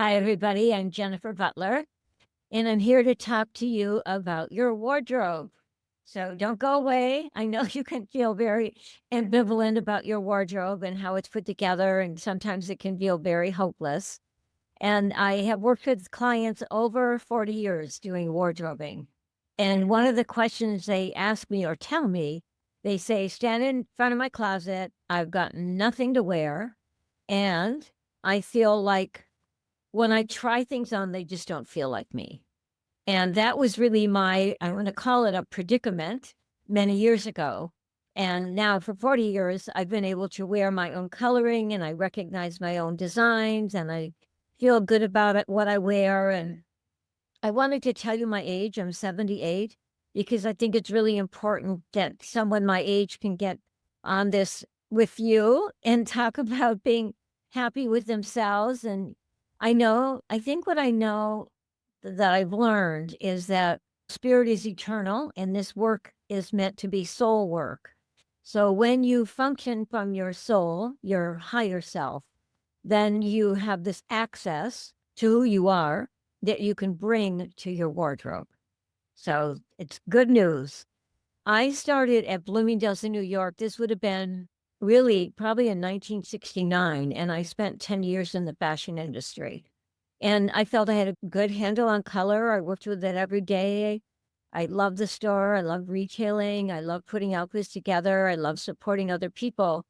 Hi, everybody. I'm Jennifer Butler, and I'm here to talk to you about your wardrobe. So don't go away. I know you can feel very ambivalent about your wardrobe and how it's put together, and sometimes it can feel very hopeless. And I have worked with clients over 40 years doing wardrobing. And one of the questions they ask me or tell me, they say, stand in front of my closet. I've got nothing to wear. And I feel like when I try things on, they just don't feel like me. And that was really I want to call it a predicament many years ago. And now for 40 years, I've been able to wear my own coloring and I recognize my own designs and I feel good about it, what I wear. And I wanted to tell you my age. I'm 78 because I think it's really important that someone my age can get on this with you and talk about being happy with themselves. And I think what I know that I've learned is that spirit is eternal and this work is meant to be soul work. So when you function from your soul, your higher self, then you have this access to who you are that you can bring to your wardrobe. So it's good news. I started at Bloomingdale's in New York. This would have been really probably in 1969. And I spent 10 years in the fashion industry. And I felt I had a good handle on color. I worked with it every day. I love the store. I love retailing. I love putting outfits together. I love supporting other people.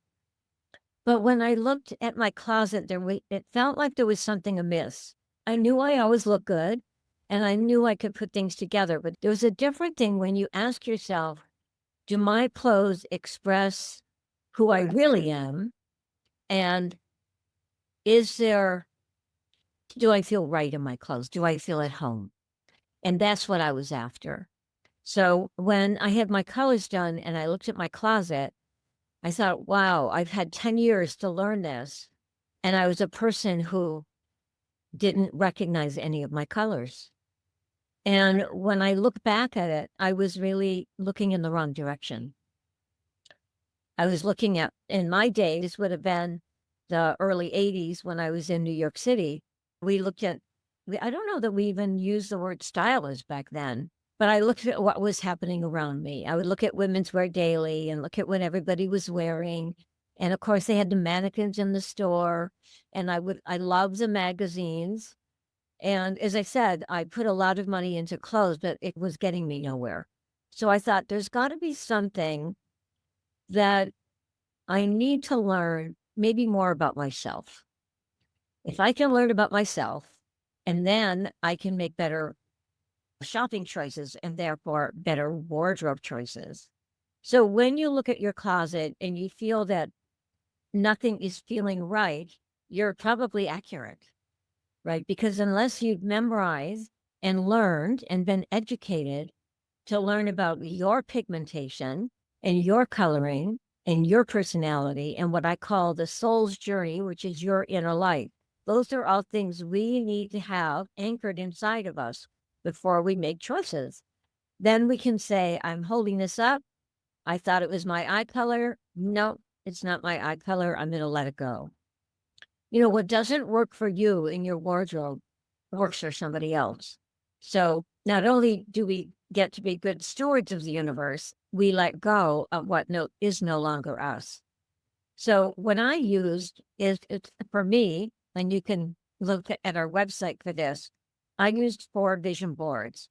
But when I looked at my closet, it felt like there was something amiss. I knew I always looked good and I knew I could put things together, but there was a different thing when you ask yourself, do my clothes express who I really am? And do I feel right in my clothes? Do I feel at home? And that's what I was after. So when I had my colors done and I looked at my closet, I thought, wow, I've had 10 years to learn this. And I was a person who didn't recognize any of my colors. And when I look back at it, I was really looking in the wrong direction. I was looking at, in my day, this would have been the early 80s when I was in New York City. We looked at, I don't know that we even used the word stylist back then, but I looked at what was happening around me. I would look at Women's Wear Daily and look at what everybody was wearing. And of course, they had the mannequins in the store. And I loved the magazines. And as I said, I put a lot of money into clothes, but it was getting me nowhere. So I thought there's got to be something that I need to learn maybe more about myself. If I can learn about myself, and then I can make better shopping choices and therefore better wardrobe choices. So when you look at your closet and you feel that nothing is feeling right, you're probably accurate, right? Because unless you've memorized and learned and been educated to learn about your pigmentation and your coloring and your personality and what I call the soul's journey, which is your inner light. Those are all things we need to have anchored inside of us before we make choices. Then we can say, I'm holding this up. I thought it was my eye color. No, it's not my eye color. I'm going to let it go. You know, what doesn't work for you in your wardrobe works for somebody else. So not only do we get to be good stewards of the universe, we let go of what is no longer us. So what I used it's for me, and you can look at our website for this, I used 4 vision boards.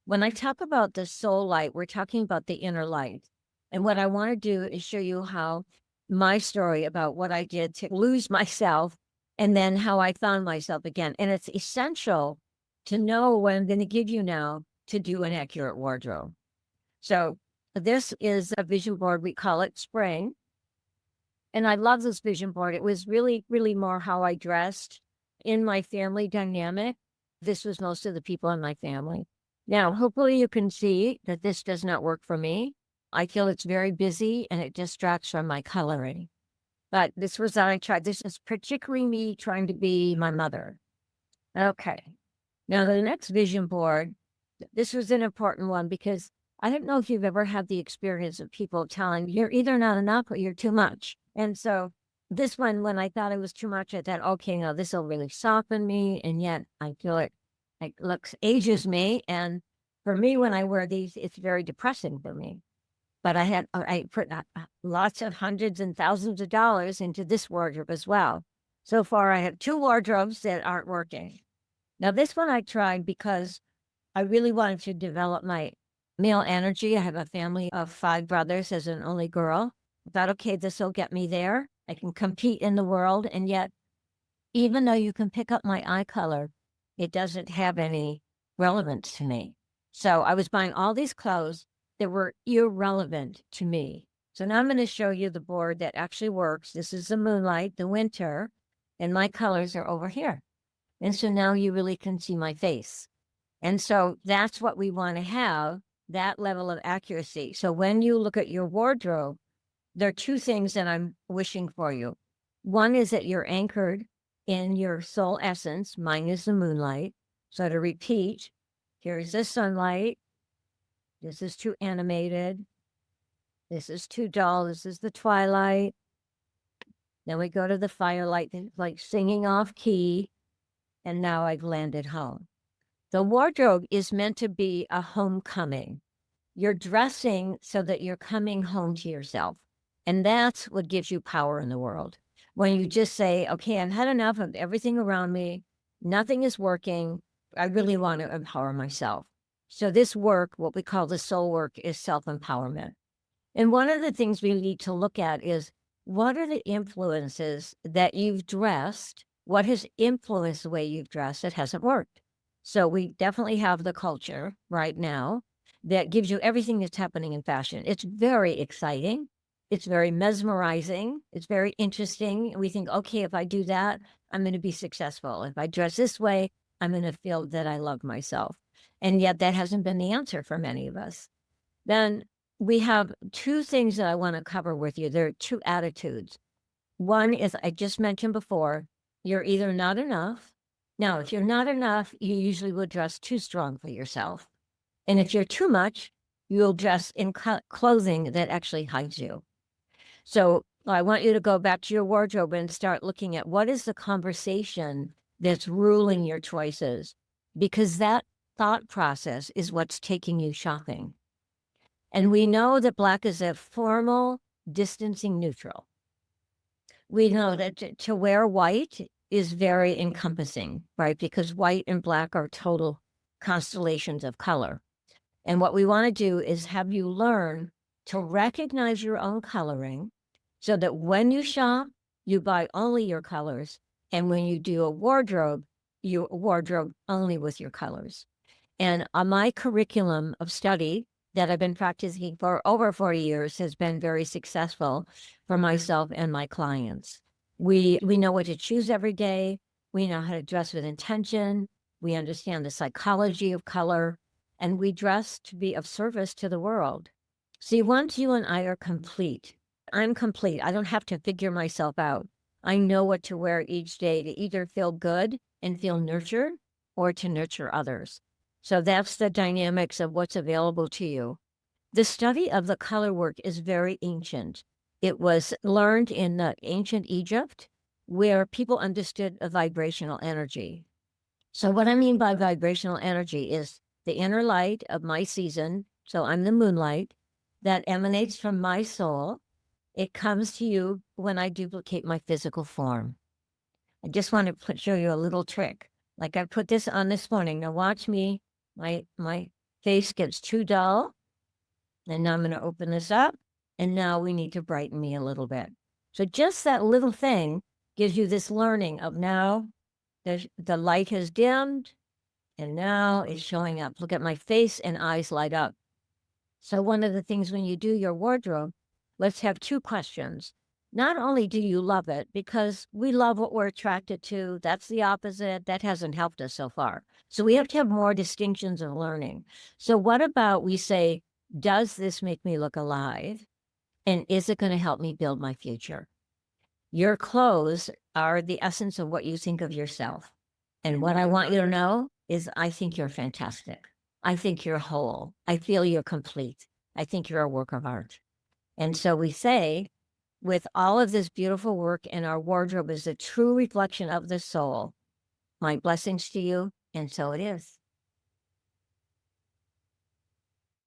When I talk about the soul light, we're talking about the inner light. And what I want to do is show you how my story about what I did to lose myself and then how I found myself again. And it's essential to know what I'm going to give you now to do an accurate wardrobe. So this is a vision board. We call it Spring. And I love this vision board. It was really, really more how I dressed in my family dynamic. This was most of the people in my family. Now, hopefully you can see that this does not work for me. I feel it's very busy and it distracts from my coloring. But this was what I tried. This is particularly me trying to be my mother. Okay. Now, the next vision board, this was an important one because I don't know if you've ever had the experience of people telling you're either not enough or you're too much. And so this one, when I thought it was too much, I thought, okay, now this will really soften me. And yet I feel it looks ages me. And for me, when I wear these, it's very depressing for me. But I put lots of hundreds and thousands of dollars into this wardrobe as well. So far, I have 2 wardrobes that aren't working. Now, this one I tried because I really wanted to develop my male energy. I have a family of 5 brothers as an only girl. I thought, okay, this will get me there. I can compete in the world. And yet, even though you can pick up my eye color, it doesn't have any relevance to me. So I was buying all these clothes that were irrelevant to me. So now I'm going to show you the board that actually works. This is the moonlight, the winter, and my colors are over here. And so now you really can see my face. And so that's what we want to have, that level of accuracy. So when you look at your wardrobe, there are 2 things that I'm wishing for you. One is that you're anchored in your soul essence. Mine is the moonlight. So to repeat, here's the sunlight. This is too animated. This is too dull. This is the twilight. Then we go to the firelight, like singing off key. And now I've landed home. The wardrobe is meant to be a homecoming. You're dressing so that you're coming home to yourself. And that's what gives you power in the world. When you just say, okay, I've had enough of everything around me. Nothing is working. I really want to empower myself. So this work, what we call the soul work, is self-empowerment. And one of the things we need to look at is, what are the influences that you've dressed? What has influenced the way you've dressed that hasn't worked? So we definitely have the culture right now that gives you everything that's happening in fashion. It's very exciting. It's very mesmerizing. It's very interesting. We think, okay, if I do that, I'm going to be successful. If I dress this way, I'm going to feel that I love myself. And yet that hasn't been the answer for many of us. Then we have 2 things that I want to cover with you. There are 2 attitudes. One is, I just mentioned before, you're either not enough. Now, if you're not enough, you usually will dress too strong for yourself. And if you're too much, you'll dress in clothing that actually hides you. So I want you to go back to your wardrobe and start looking at, what is the conversation that's ruling your choices? Because that thought process is what's taking you shopping. And we know that Black is a formal, distancing neutral. We know that to wear white is very encompassing, right? Because white and black are total constellations of color. And what we want to do is have you learn to recognize your own coloring, so that when you shop, you buy only your colors. And when you do a wardrobe, you wardrobe only with your colors. And my curriculum of study that I've been practicing for over 40 years has been very successful for myself and my clients. We know what to choose every day. We know how to dress with intention. We understand the psychology of color, and we dress to be of service to the world. See, once you and I are complete, I'm complete. I don't have to figure myself out. I know what to wear each day to either feel good and feel nurtured, or to nurture others. So that's the dynamics of what's available to you. The study of the color work is very ancient. It was learned in ancient Egypt, where people understood a vibrational energy. So what I mean by vibrational energy is the inner light of my season. So I'm the moonlight that emanates from my soul. It comes to you when I duplicate my physical form. I just want to show you a little trick. Like I put this on this morning. Now watch me. My face gets too dull. And now I'm going to open this up. And now we need to brighten me a little bit. So just that little thing gives you this learning of, now the light has dimmed and now it's showing up. Look at my face and eyes light up. So one of the things when you do your wardrobe, let's have 2 questions. Not only do you love it, because we love what we're attracted to, that's the opposite. That hasn't helped us so far. So we have to have more distinctions of learning. So what about we say, does this make me look alive? And is it going to help me build my future? Your clothes are the essence of what you think of yourself. And what I want you to know is, I think you're fantastic. I think you're whole. I feel you're complete. I think you're a work of art. And so we say, with all of this beautiful work, and our wardrobe is a true reflection of the soul. My blessings to you, and so it is.